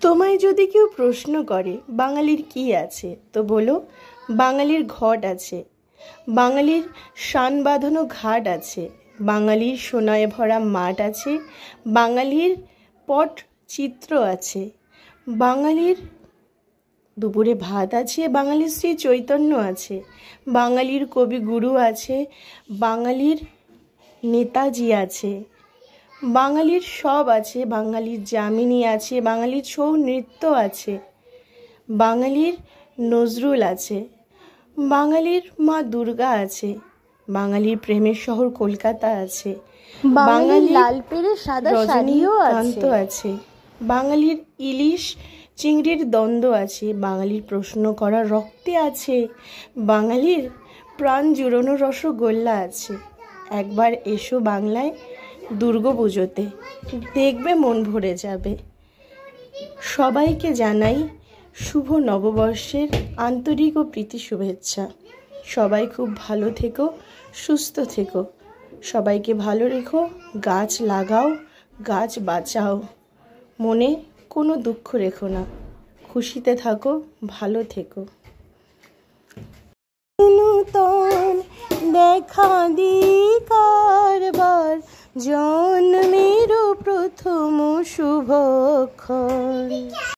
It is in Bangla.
তোমায় যদি কেউ প্রশ্ন করে বাঙালির কি আছে, তো বলো বাঙালির ঘট আছে, বাঙালির শান বাঁধানো ঘাট আছে, বাঙালির সোনায় ভরা মাঠ আছে, বাঙালির পট চিত্র আছে, বাঙালির দুপুরে ভাত আছে, বাঙালির শ্রী চৈতন্য আছে, বাঙালির কবিগুরু আছে, বাঙালির নেতাজি আছে, বাঙালির সব আছে, বাঙালির যামিনী আছে, বাঙালির ছৌ নৃত্য আছে, বাঙালির নজরুল আছে, বাঙালির মা দুর্গা আছে, বাঙালির প্রেমের শহর কলকাতা আছে, বাঙালির লাল পেড়ে সাদা শাড়িও আছে, বাঙালির ইলিশ চিংড়ির দ্বন্দ্ব আছে, বাঙালির প্রশ্ন করা রক্তে আছে, বাঙালির প্রাণ জুড়োনো রসগোল্লা আছে। একবার এসো বাংলায় দুর্গাপুজোতে, দেখবে মন ভরে যাবে। সবাইকে জানাই শুভ নববর্ষের আন্তরিক ও প্রীতি শুভেচ্ছা। সবাই খুব ভালো থেকো, সুস্থ থেকো, সবাইকে ভালো রেখো, গাছ লাগাও, গাছ বাঁচাও, মনে কোনো দুঃখ রেখো না, খুশিতে থাকো, ভালো থেকো। নূতন দেখা দি কারবার, জন্মের প্রথম শুভক্ষণ।